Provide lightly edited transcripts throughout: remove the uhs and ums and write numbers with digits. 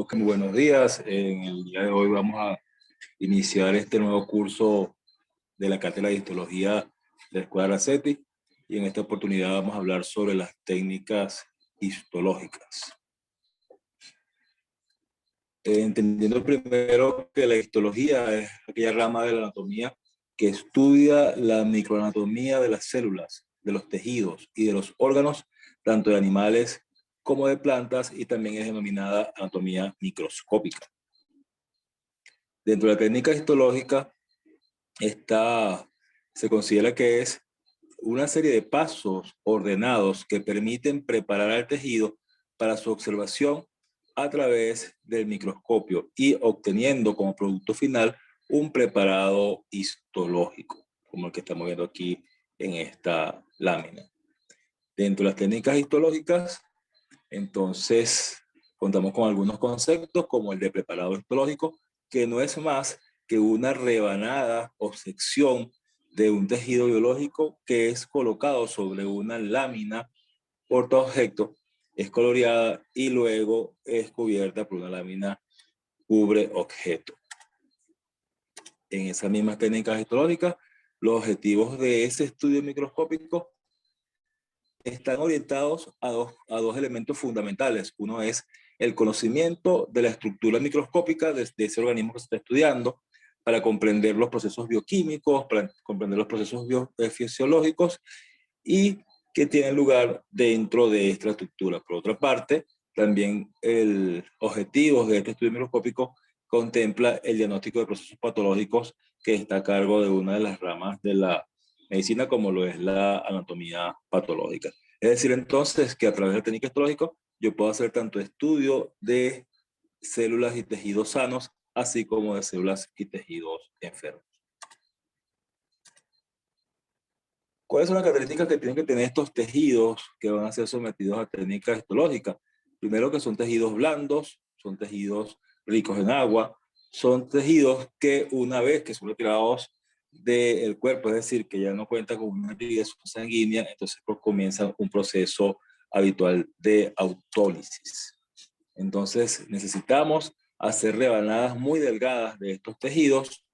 Ok, muy buenos días. En el día de hoy vamos a iniciar este nuevo curso de la Cátedra de Histología de la Escuela Racetti, y en esta oportunidad vamos a hablar sobre las técnicas histológicas. Entendiendo primero que la histología es aquella rama de la anatomía que estudia la microanatomía de las células, de los tejidos y de los órganos, tanto de animales como de plantas, y también es denominada anatomía microscópica. Dentro de la técnica histológica se considera que es una serie de pasos ordenados que permiten preparar al tejido para su observación a través del microscopio y obteniendo como producto final un preparado histológico, como el que estamos viendo aquí en esta lámina. Dentro de las técnicas histológicas, entonces, contamos con algunos conceptos como el de preparado histológico, que no es más que una rebanada o sección de un tejido biológico que es colocado sobre una lámina portaobjeto, es coloreada y luego es cubierta por una lámina cubre objeto. En esas mismas técnicas histológicas, los objetivos de ese estudio microscópico están orientados a dos elementos fundamentales. Uno es el conocimiento de la estructura microscópica de ese organismo que se está estudiando, para comprender los procesos bioquímicos, para comprender los procesos fisiológicos y que tienen lugar dentro de esta estructura. Por otra parte, también el objetivo de este estudio microscópico contempla el diagnóstico de procesos patológicos, que está a cargo de una de las ramas de la medicina, como lo es la anatomía patológica. Es decir, entonces, que a través del técnica histológica yo puedo hacer tanto estudio de células y tejidos sanos, así como de células y tejidos enfermos. ¿Cuáles son las características que tienen que tener estos tejidos que van a ser sometidos a técnica histológica? Primero, que son tejidos blandos, son tejidos ricos en agua, son tejidos que una vez que son retirados del cuerpo, es decir, que ya no cuentan con una irrigación sanguínea, entonces pues comienza un proceso habitual de autólisis. Entonces necesitamos hacer rebanadas muy delgadas de estos tejidos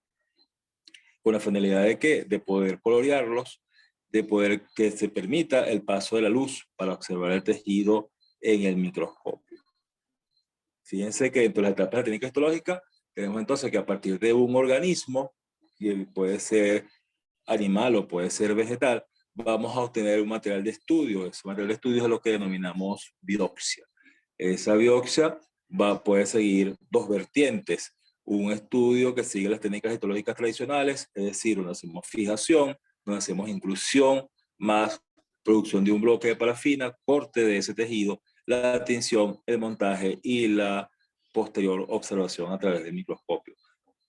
con la finalidad de que de poder colorearlos, de poder que se permita el paso de la luz para observar el tejido en el microscopio. Fíjense que dentro de las etapas de la técnica histológica tenemos entonces que a partir de un organismo, que puede ser animal o puede ser vegetal, vamos a obtener un material de estudio. Ese material de estudio es lo que denominamos biopsia. Esa biopsia puede seguir dos vertientes: un estudio que sigue las técnicas histológicas tradicionales, es decir, donde hacemos fijación, donde hacemos inclusión, más producción de un bloque de parafina, corte de ese tejido, la tinción, el montaje y la posterior observación a través del microscopio.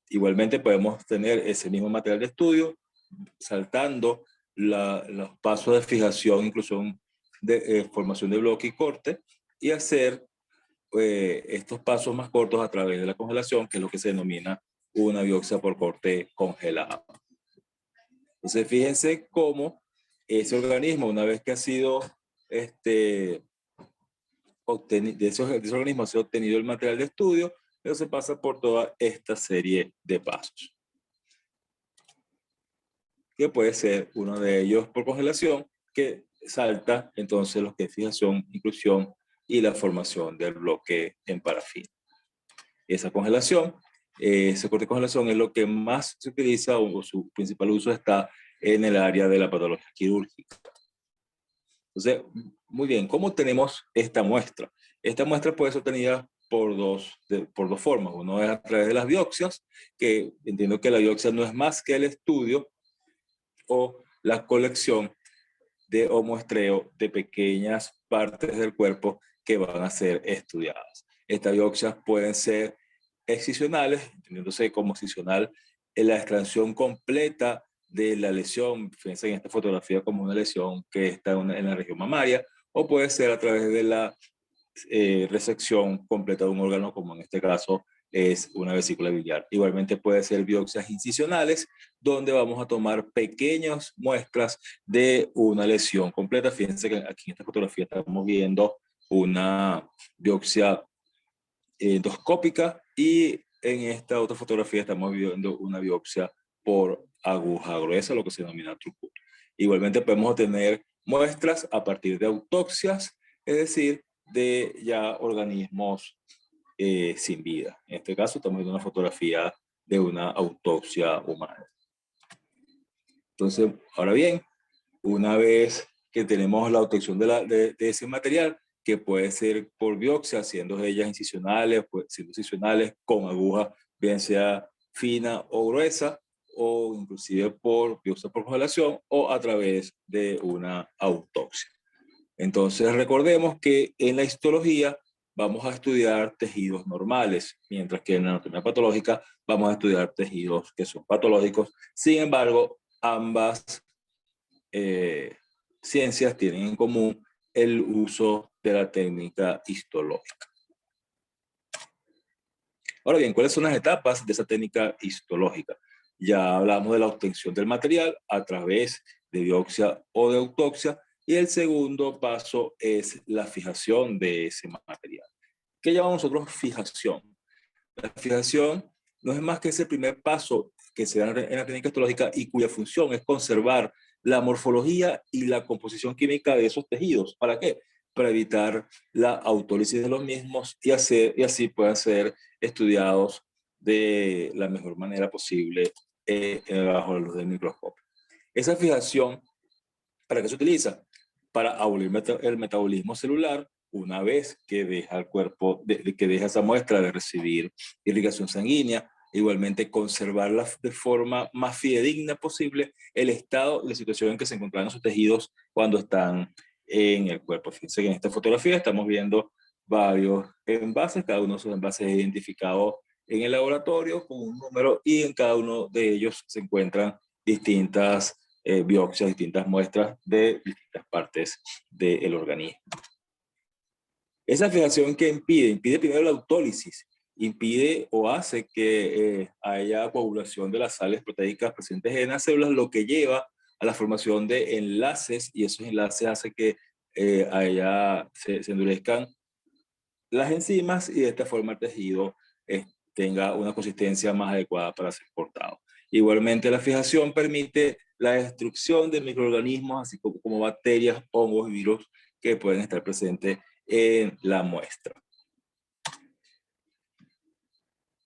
Igualmente podemos tener ese mismo material de estudio saltando los pasos de fijación, inclusión, de formación de bloque y corte, y hacer estos pasos más cortos a través de la congelación, que es lo que se denomina una biopsia por corte congelado. Entonces, fíjense cómo ese organismo, una vez que ha sido de ese organismo ha sido obtenido el material de estudio, entonces pasa por toda esta serie de pasos, que puede ser uno de ellos por congelación, que salta entonces lo que es fijación, inclusión y la formación del bloque en parafina. Esa congelación, ese corte de congelación es lo que más se utiliza, o su principal uso está en el área de la patología quirúrgica. Entonces, muy bien, ¿cómo tenemos esta muestra? Esta muestra puede ser obtenida por dos formas. Uno es a través de las biopsias, que entiendo que la biopsia no es más que el estudio o la colección o muestreo de pequeñas partes del cuerpo que van a ser estudiadas. Estas biopsias pueden ser excisionales, entendiéndose como excisional en la extracción completa de la lesión, fíjense en esta fotografía como una lesión que está en la región mamaria, o puede ser a través de la resección completa de un órgano, como en este caso es una vesícula biliar. Igualmente puede ser biopsias incisionales, donde vamos a tomar pequeñas muestras de una lesión completa. Fíjense que aquí en esta fotografía estamos viendo una biopsia endoscópica, y en esta otra fotografía estamos viendo una biopsia por aguja gruesa, lo que se denomina Trucut. Igualmente podemos obtener muestras a partir de autopsias, es decir, de ya organismos sin vida. En este caso estamos viendo una fotografía de una autopsia humana. Entonces, ahora bien, una vez que tenemos la obtención de ese material, que puede ser por biopsia, siendo ellas incisionales, pues, siendo incisionales con aguja, bien sea fina o gruesa, o inclusive por biopsia por congelación o a través de una autopsia. Entonces recordemos que en la histología vamos a estudiar tejidos normales, mientras que en la anatomía patológica vamos a estudiar tejidos que son patológicos. Sin embargo, ambas ciencias tienen en común el uso de la técnica histológica. Ahora bien, ¿cuáles son las etapas de esa técnica histológica? Ya hablamos de la obtención del material a través de biopsia o de autopsia, y el segundo paso es la fijación de ese material. ¿Qué llamamos nosotros fijación? La fijación no es más que ese primer paso que se da en la técnica histológica y cuya función es conservar la morfología y la composición química de esos tejidos. ¿Para qué? Para evitar la autólisis de los mismos y así puedan ser estudiados de la mejor manera posible bajo la luz del microscopio. Esa fijación, ¿para qué se utiliza? Para abolir el metabolismo celular una vez que deja el cuerpo, que deja esa muestra de recibir irrigación sanguínea. Igualmente conservarla de forma más fidedigna posible el estado y la situación en que se encontraban esos tejidos cuando están en el cuerpo. Fíjense que en esta fotografía estamos viendo varios envases, cada uno de esos envases identificados en el laboratorio con un número, y en cada uno de ellos se encuentran distintas biopsias, distintas muestras de distintas partes del organismo. Esa fijación que impide primero la autólisis, impide o hace que haya coagulación de las sales proteicas presentes en las células, lo que lleva a la formación de enlaces, y esos enlaces hacen que se endurezcan las enzimas, y de esta forma el tejido tenga una consistencia más adecuada para ser cortado. Igualmente, la fijación permite la destrucción de microorganismos, así como bacterias, hongos y virus que pueden estar presentes en la muestra.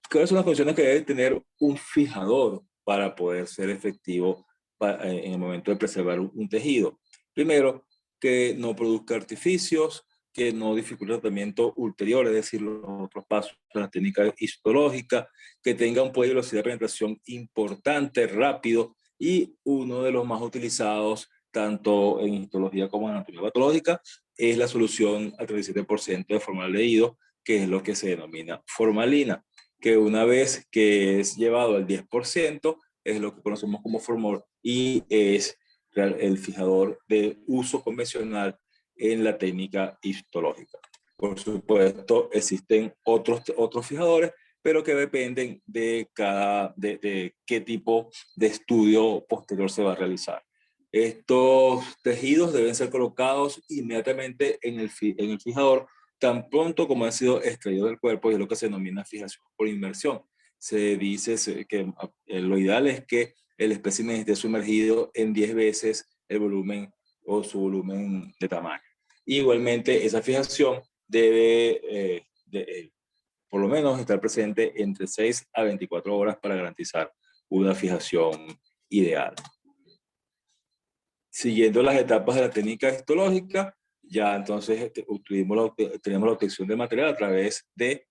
¿Cuáles son las condiciones que debe tener un fijador para poder ser efectivo en el momento de preservar un tejido? Primero, que no produzca artificios, que no dificulte el tratamiento ulterior, es decir, los otros pasos de la técnica histológica, que tenga un poder de velocidad de penetración importante, rápido, y uno de los más utilizados tanto en histología como en anatomía patológica es la solución al 37% de formaldehído, que es lo que se denomina formalina, que una vez que es llevado al 10% es lo que conocemos como formol, y es el fijador de uso convencional en la técnica histológica. Por supuesto, existen otros fijadores, pero que dependen de qué tipo de estudio posterior se va a realizar. Estos tejidos deben ser colocados inmediatamente en el fijador, tan pronto como han sido extraídos del cuerpo, y es lo que se denomina fijación por inmersión. Se dice que lo ideal es que el espécimen esté sumergido en 10 veces el volumen o su volumen de tamaño. Igualmente, esa fijación debe por lo menos estar presente entre 6 a 24 horas para garantizar una fijación ideal. Siguiendo las etapas de la técnica histológica, ya entonces tenemos la obtención de material a través de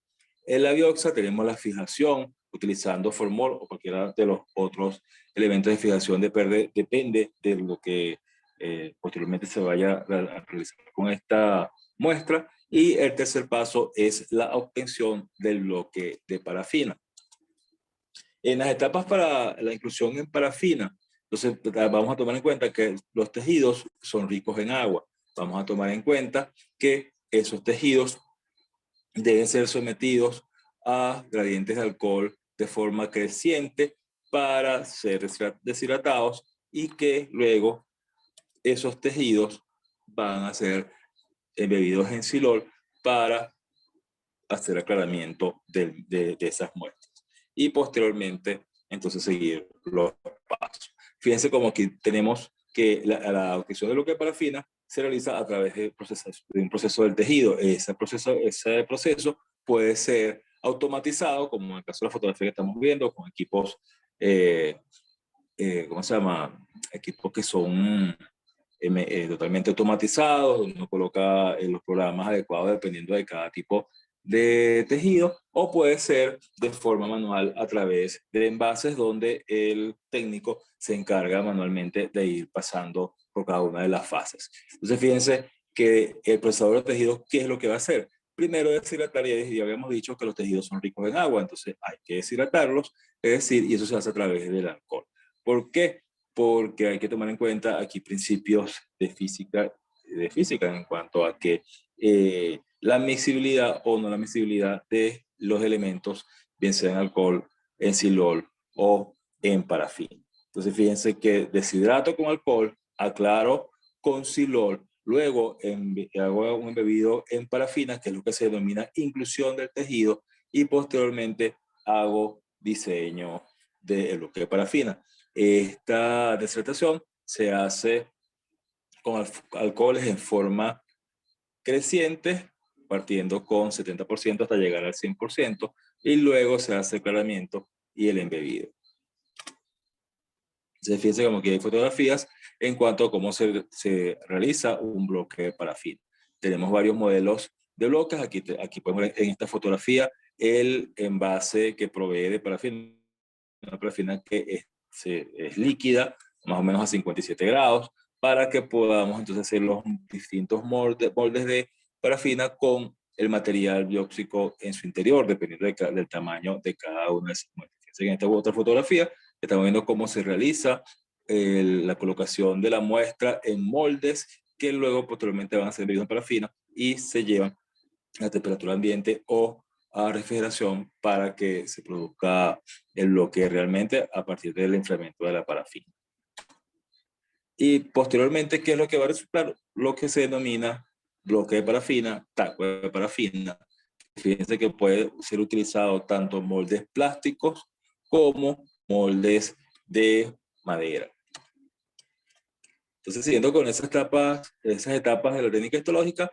la biopsia, tenemos la fijación utilizando formol o cualquiera de los otros elementos de fijación, depende de lo que posteriormente se vaya a realizar con esta muestra. Y el tercer paso es la obtención del bloque de parafina. En las etapas para la inclusión en parafina, entonces vamos a tomar en cuenta que los tejidos son ricos en agua. Vamos a tomar en cuenta que esos tejidos deben ser sometidos a gradientes de alcohol de forma creciente para ser deshidratados, y que luego esos tejidos van a ser embebidos en silol para hacer aclaramiento de esas muestras. Y posteriormente, entonces, seguir los pasos. Fíjense como aquí tenemos que la obtención de bloque de parafina se realiza a través de un proceso del tejido. Ese proceso puede ser automatizado, como en el caso de la fotografía que estamos viendo, con equipos, ¿cómo se llama? Equipos que son totalmente automatizados, donde uno coloca los programas adecuados dependiendo de cada tipo de tejido, o puede ser de forma manual a través de envases donde el técnico se encarga manualmente de ir pasando por cada una de las fases. Entonces fíjense que el procesador de tejidos, ¿qué es lo que va a hacer? Primero deshidratar, y ya habíamos dicho que los tejidos son ricos en agua, entonces hay que deshidratarlos, es decir, y eso se hace a través del alcohol. ¿Por qué? Porque hay que tomar en cuenta aquí principios de física en cuanto a que la miscibilidad o no la miscibilidad de los elementos, bien sea en alcohol, en silol o en parafina. Entonces fíjense que deshidrato con alcohol, aclaro con silol, luego hago un embebido en parafina, que es lo que se denomina inclusión del tejido, y posteriormente hago diseño del bloque de parafina. Esta deshidratación se hace con alcoholes en forma creciente, partiendo con 70% hasta llegar al 100%, y luego se hace el aclaramiento y el embebido. Se fíjense como que hay fotografías en cuanto a cómo se realiza un bloque de parafina. Tenemos varios modelos de bloques. Aquí podemos ver en esta fotografía el envase que provee de parafina, una parafina que es líquida, más o menos a 57 grados, para que podamos entonces hacer los distintos moldes de parafina con el material bióxico en su interior, dependiendo del tamaño de cada una de esas muestras. En esta otra fotografía estamos viendo cómo se realiza la colocación de la muestra en moldes que luego posteriormente van a ser bebidos en parafina y se llevan a temperatura ambiente o a refrigeración para que se produzca el bloque realmente a partir del enfriamiento de la parafina. Y posteriormente, ¿qué es lo que va a resultar? Lo que se denomina bloque de parafina, taco de parafina. Fíjense que puede ser utilizado tanto moldes plásticos como moldes de madera. Entonces, siguiendo con esas etapas de la técnica histológica,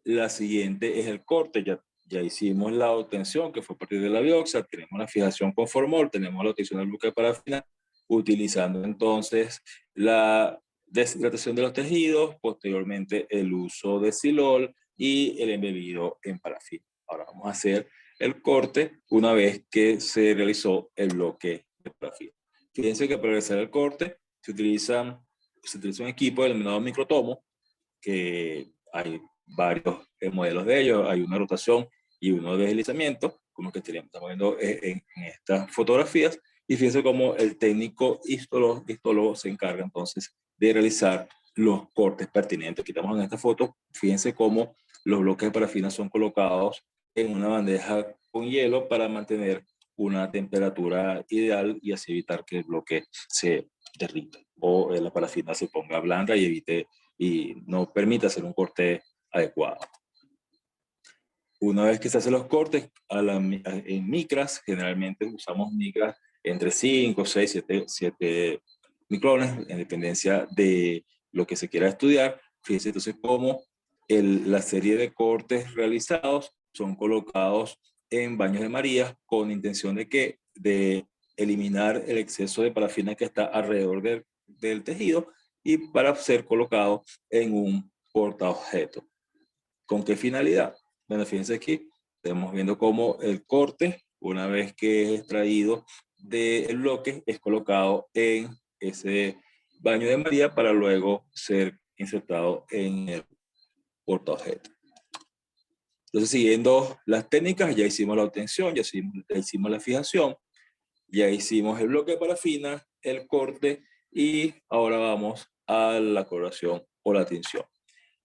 la siguiente es el corte. Ya hicimos la obtención, que fue a partir de la biopsia, tenemos la fijación con formol, tenemos la obtención del bloque de parafina, utilizando entonces la deshidratación de los tejidos, posteriormente el uso de silol y el embebido en parafina. Ahora vamos a hacer el corte una vez que se realizó el bloque de parafina. Fíjense que para realizar el corte se utiliza un equipo denominado microtomo, que hay varios modelos de ellos, hay una rotación y uno de deslizamiento, como que estamos viendo en estas fotografías, y fíjense cómo el técnico histólogo se encarga entonces de realizar los cortes pertinentes. Aquí estamos en esta foto, fíjense cómo los bloques de parafina son colocados en una bandeja con hielo para mantener una temperatura ideal y así evitar que el bloque se derrita o la parafina se ponga blanda y no permite hacer un corte adecuado. Una vez que se hacen los cortes en micras, generalmente usamos micras entre 5, 6, 7 micrones, en dependencia de lo que se quiera estudiar. Fíjense entonces cómo la serie de cortes realizados son colocados en baños de María con intención de eliminar el exceso de parafina que está alrededor del tejido y para ser colocado en un portaobjeto. ¿Con qué finalidad? Bueno, fíjense aquí, estamos viendo cómo el corte, una vez que es extraído del bloque, es colocado en ese baño de María para luego ser insertado en el portaobjeto. Entonces, siguiendo las técnicas, ya hicimos la obtención, ya hicimos la fijación, ya hicimos el bloque de parafina, el corte, y ahora vamos a la coloración o la tinción.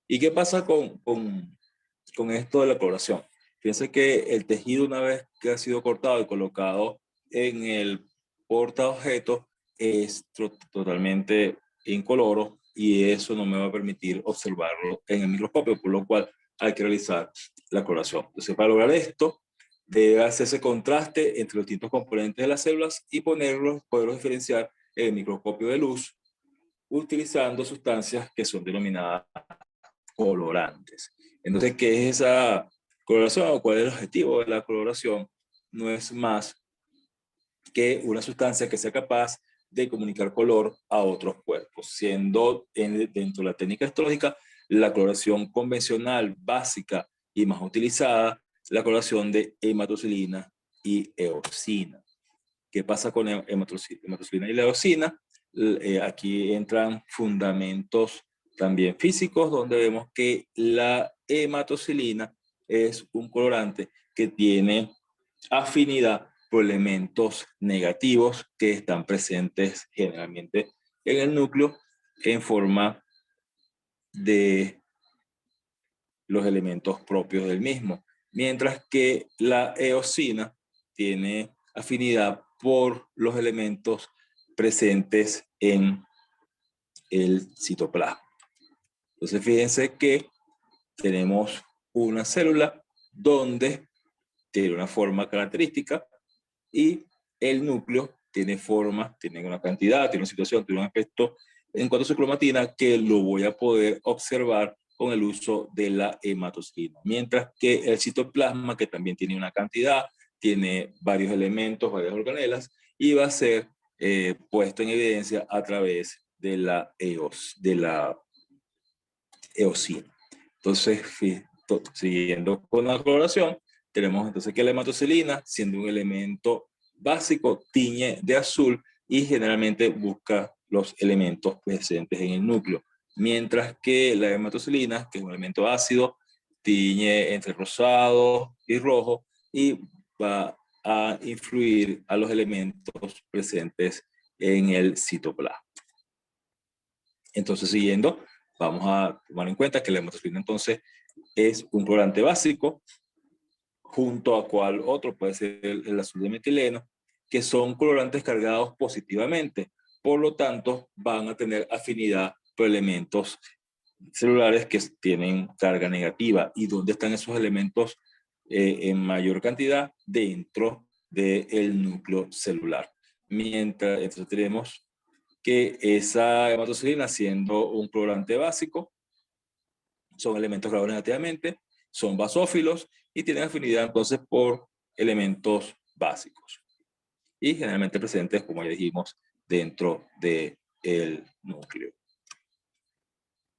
¿Y qué pasa con esto de la coloración? Fíjense que el tejido, una vez que ha sido cortado y colocado en el portaobjeto, es totalmente incoloro y eso no me va a permitir observarlo en el microscopio, por lo cual hay que realizar la cloración. Entonces, para lograr esto, debe hacerse contraste entre los distintos componentes de las células y poderlos diferenciar en el microscopio de luz, utilizando sustancias que son denominadas colorantes. Entonces, ¿qué es esa coloración o cuál es el objetivo de la coloración? No es más que una sustancia que sea capaz de comunicar color a otros cuerpos, siendo dentro de la técnica histológica la coloración convencional, básica y más utilizada, la coloración de hematocilina y eosina. ¿Qué pasa con hematocilina y la eosina? Aquí entran fundamentos también físicos, donde vemos que la hematocilina es un colorante que tiene afinidad por elementos negativos que están presentes generalmente en el núcleo en forma de los elementos propios del mismo, mientras que la eosina tiene afinidad por los elementos presentes en el citoplasma. Entonces fíjense que tenemos una célula donde tiene una forma característica y el núcleo tiene forma, tiene una cantidad, tiene una situación, tiene un aspecto en cuanto a su cromatina que lo voy a poder observar con el uso de la hematocilina. Mientras que el citoplasma, que también tiene una cantidad, tiene varios elementos, varias organelas, y va a ser puesto en evidencia a través de la eosina. Entonces, siguiendo con la coloración, tenemos entonces que la hematocilina, siendo un elemento básico, tiñe de azul y generalmente busca los elementos presentes en el núcleo. Mientras que la hematocilina, que es un elemento ácido, tiñe entre rosado y rojo y va a influir a los elementos presentes en el citoplasma. Entonces, siguiendo, vamos a tomar en cuenta que la hematocilina entonces es un colorante básico, junto a cual otro puede ser el azul de metileno, que son colorantes cargados positivamente. Por lo tanto, van a tener afinidad por elementos celulares que tienen carga negativa. ¿Y dónde están esos elementos en mayor cantidad? Dentro del núcleo celular. Mientras, entonces tenemos que esa hematocilina, siendo un colorante básico, son elementos cargados negativamente, son basófilos y tienen afinidad entonces por elementos básicos y generalmente presentes, como ya dijimos, dentro del núcleo.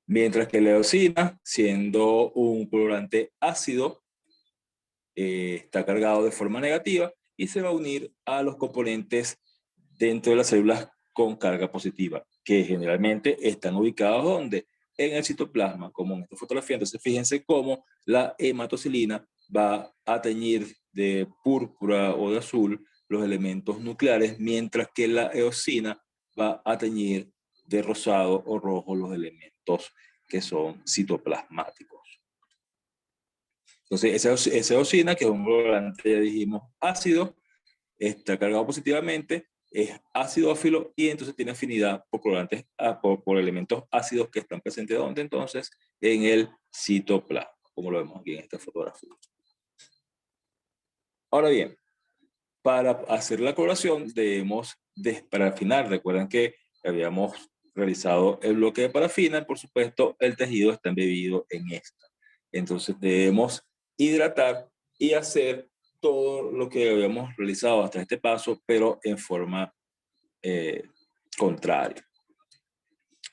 Mientras que la eosina, siendo un colorante ácido, está cargado de forma negativa y se va a unir a los componentes dentro de las células con carga positiva, que generalmente están ubicados ¿dónde? En el citoplasma, como en esta fotografía. Entonces fíjense cómo la hematocilina va a teñir de púrpura o de azul los elementos nucleares, mientras que la eosina va a teñir de rosado o rojo los elementos que son citoplasmáticos. Entonces esa eosina, que es un colorante, ya dijimos, ácido, está cargado positivamente, es acidófilo y entonces tiene afinidad por colorantes, por elementos ácidos que están presentes donde entonces en el citoplasma, como lo vemos aquí en esta fotografía. Ahora bien, para hacer la coloración debemos desparafinar. Recuerden que habíamos realizado el bloque de parafina, por supuesto el tejido está embebido en esta. Entonces debemos hidratar y hacer todo lo que habíamos realizado hasta este paso, pero en forma contraria.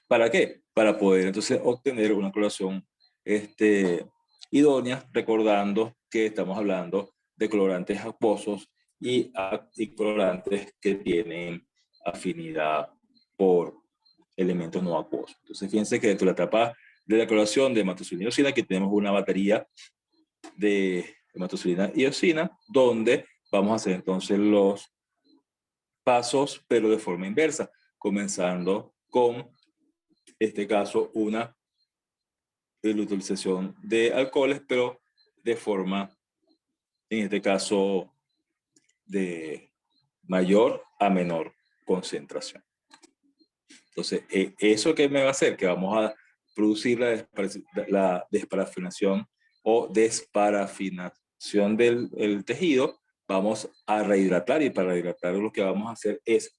¿Para qué? Para poder entonces obtener una coloración idónea, recordando que estamos hablando de colorantes acuosos y colorantes que tienen afinidad por elementos no acuosos. Entonces fíjense que dentro de la etapa de la coloración de hematocilina y eosina, aquí tenemos una batería de hematocilina y eosina, donde vamos a hacer entonces los pasos, pero de forma inversa, comenzando con, este caso, la utilización de alcoholes, pero de forma, en este caso, de mayor a menor concentración. Entonces, ¿eso qué me va a hacer? Que vamos a producir la desparafinación o desparafinación del tejido, vamos a rehidratar, y para rehidratar lo que vamos a hacer es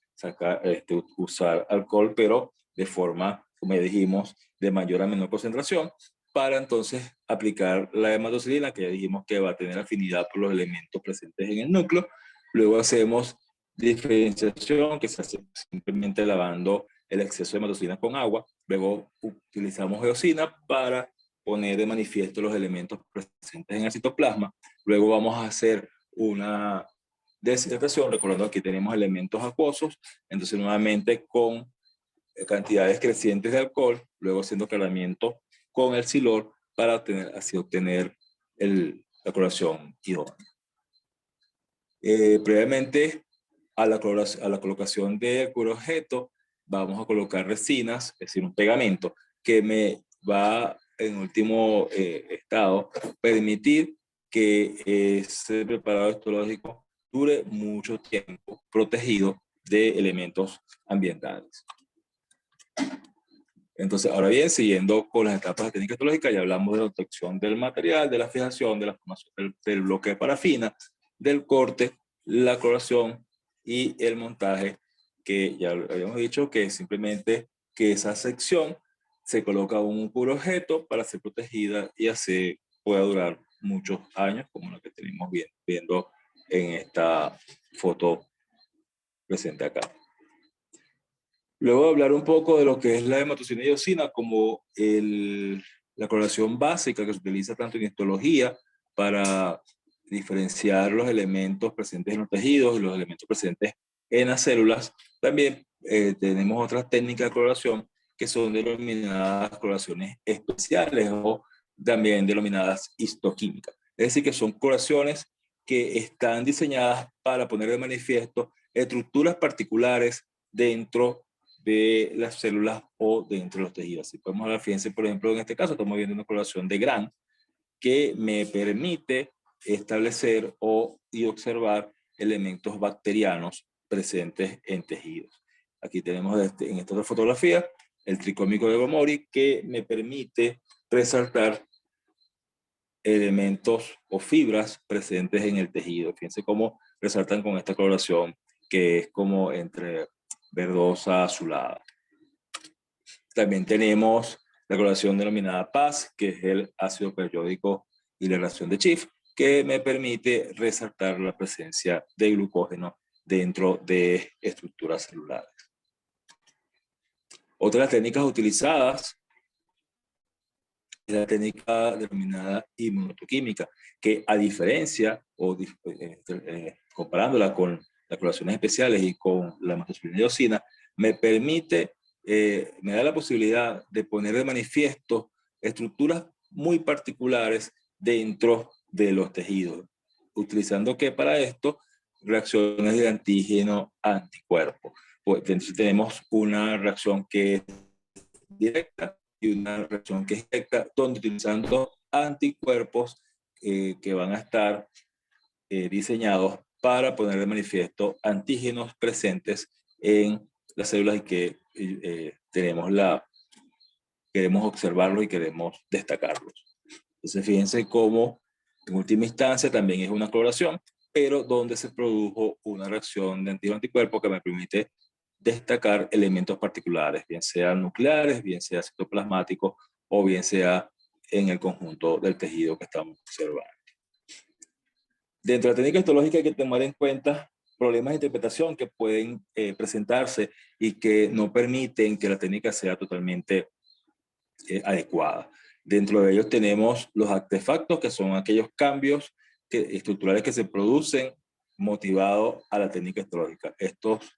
usar alcohol, pero de forma, como ya dijimos, de mayor a menor concentración, para entonces aplicar la hematocilina, que ya dijimos que va a tener afinidad por los elementos presentes en el núcleo. Luego hacemos diferenciación, que se hace simplemente lavando el exceso de hematocilina con agua. Luego utilizamos eosina para poner de manifiesto los elementos presentes en el citoplasma. Luego vamos a hacer una deshidratación, recordando que aquí tenemos elementos acuosos, entonces nuevamente con cantidades crecientes de alcohol, luego haciendo aclaramiento con el silor para así obtener la coloración idónea. Previamente a la colocación del curoobjeto, vamos a colocar resinas, es decir, un pegamento que me va en último estado permitir que ese preparado histológico dure mucho tiempo protegido de elementos ambientales. Entonces, ahora bien, siguiendo con las etapas de técnica histológica, ya hablamos de la obtención del material, de la fijación, de la formación del bloque de parafina, del corte, la coloración y el montaje, que ya habíamos dicho que es simplemente que esa sección se coloca un puro objeto para ser protegida y así pueda durar muchos años, como lo que tenemos viendo en esta foto presente acá. Luego de hablar un poco de lo que es la hematocina y eosina como la coloración básica que se utiliza tanto en histología para diferenciar los elementos presentes en los tejidos y los elementos presentes en las células, también tenemos otras técnicas de coloración que son denominadas coloraciones especiales o también denominadas histoquímicas. Es decir, que son coloraciones que están diseñadas para poner de manifiesto estructuras particulares dentro de las células o dentro de los tejidos. Si podemos hablar, fíjense, por ejemplo, en este caso estamos viendo una coloración de Gram que me permite establecer y observar elementos bacterianos presentes en tejidos. Aquí tenemos en esta otra fotografía el tricómico de Gomori que me permite resaltar elementos o fibras presentes en el tejido. Fíjense cómo resaltan con esta coloración que es como entre verdosa azulada. También tenemos la coloración denominada PAS, que es el ácido periódico y la relación de Schiff, que me permite resaltar la presencia de glucógeno dentro de estructuras celulares. Otras técnicas utilizadas es la técnica denominada inmunoquímica, que a diferencia o comparándola con las coloraciones especiales y con la hematocilina y eosina, me permite, me da la posibilidad de poner de manifiesto estructuras muy particulares dentro de los tejidos, utilizando que para esto reacciones de antígeno-anticuerpo. Pues entonces tenemos una reacción que es directa y una reacción que es directa, donde utilizando anticuerpos que van a estar diseñados para poner de manifiesto antígenos presentes en las células y que queremos observarlos y queremos destacarlos. Entonces fíjense cómo en última instancia también es una coloración, pero donde se produjo una reacción de antígeno-anticuerpo que me permite destacar elementos particulares, bien sean nucleares, bien sea citoplasmáticos o bien sea en el conjunto del tejido que estamos observando. Dentro de la técnica histológica hay que tomar en cuenta problemas de interpretación que pueden presentarse y que no permiten que la técnica sea totalmente adecuada. Dentro de ellos tenemos los artefactos, que son aquellos cambios estructurales que se producen motivados a la técnica histológica.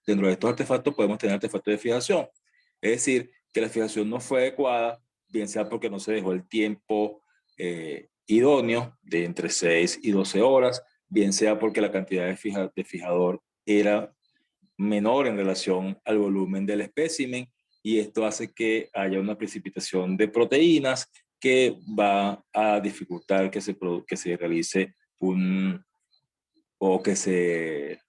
Dentro de estos artefactos podemos tener artefactos de fijación, es decir, que la fijación no fue adecuada, bien sea porque no se dejó el tiempo idóneo de entre 6 y 12 horas, bien sea porque la cantidad de fijador era menor en relación al volumen del espécimen, y esto hace que haya una precipitación de proteínas que va a dificultar que se realice o que se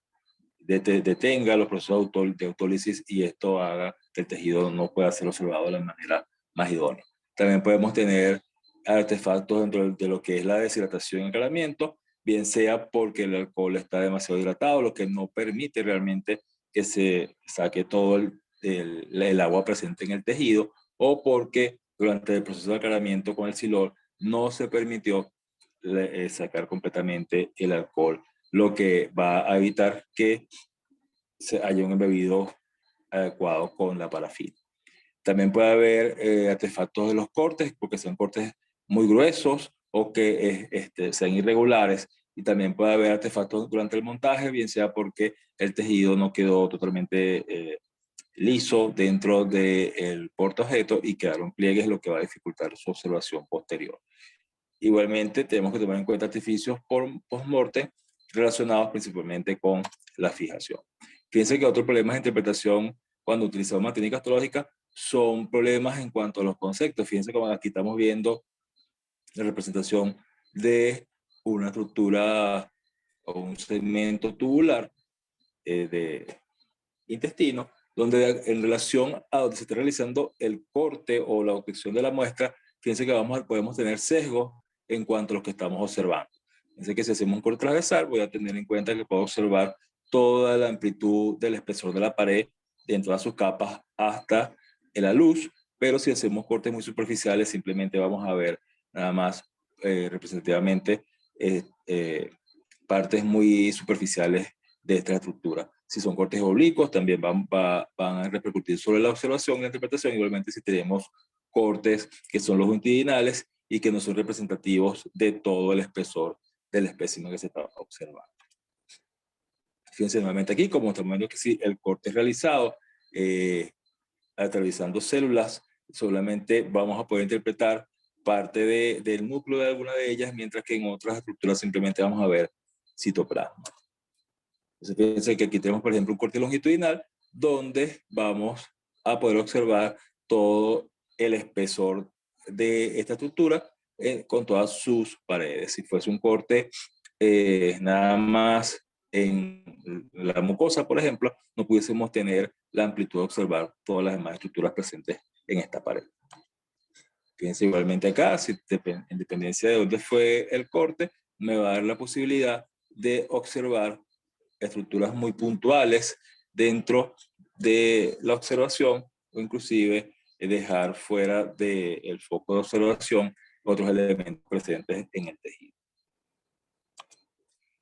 detenga los procesos de autólisis, y esto haga que el tejido no pueda ser observado de la manera más idónea. También podemos tener artefactos dentro de lo que es la deshidratación y el calentamiento, bien sea porque el alcohol está demasiado hidratado, lo que no permite realmente que se saque todo el agua presente en el tejido, o porque durante el proceso de aclaramiento con el silor no se permitió sacar completamente el alcohol, lo que va a evitar que se haya un embebido adecuado con la parafina. También puede haber artefactos de los cortes, porque son cortes muy gruesos o que sean irregulares. Y también puede haber artefactos durante el montaje, bien sea porque el tejido no quedó totalmente liso dentro del portaobjeto y quedaron pliegues, lo que va a dificultar su observación posterior. Igualmente, tenemos que tomar en cuenta artificios post-mortem relacionados principalmente con la fijación. Fíjense que otros problemas de interpretación cuando utilizamos una técnica astrológica son problemas en cuanto a los conceptos. Fíjense como aquí estamos viendo la representación de una estructura o un segmento tubular de intestino, donde en relación a donde se está realizando el corte o la obtención de la muestra, fíjense que podemos tener sesgos en cuanto a lo que estamos observando. Fíjense que si hacemos un corte transversal, voy a tener en cuenta que puedo observar toda la amplitud del espesor de la pared en todas sus capas hasta la luz, pero si hacemos cortes muy superficiales, simplemente vamos a ver nada más representativamente partes muy superficiales de esta estructura. Si son cortes oblicuos, también van a repercutir sobre la observación y la interpretación, igualmente si tenemos cortes que son longitudinales y que no son representativos de todo el espesor del espécimen que se está observando. Fíjense nuevamente aquí, como estamos viendo que si el corte es realizado atravesando células, solamente vamos a poder interpretar parte del núcleo de alguna de ellas, mientras que en otras estructuras simplemente vamos a ver citoplasma. Entonces, fíjense que aquí tenemos, por ejemplo, un corte longitudinal donde vamos a poder observar todo el espesor de esta estructura con todas sus paredes. Si fuese un corte nada más en la mucosa, por ejemplo, no pudiésemos tener la amplitud de observar todas las demás estructuras presentes en esta pared. Fíjense igualmente acá, si en dependencia de dónde fue el corte, me va a dar la posibilidad de observar estructuras muy puntuales dentro de la observación, o inclusive dejar fuera del foco de observación otros elementos presentes en el tejido.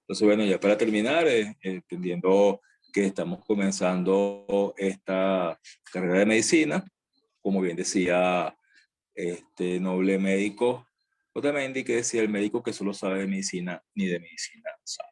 Entonces, bueno, ya para terminar, entendiendo que estamos comenzando esta carrera de medicina, como bien decía este noble médico Otamendi, que decía: el médico que solo sabe de medicina, ni de medicina sabe.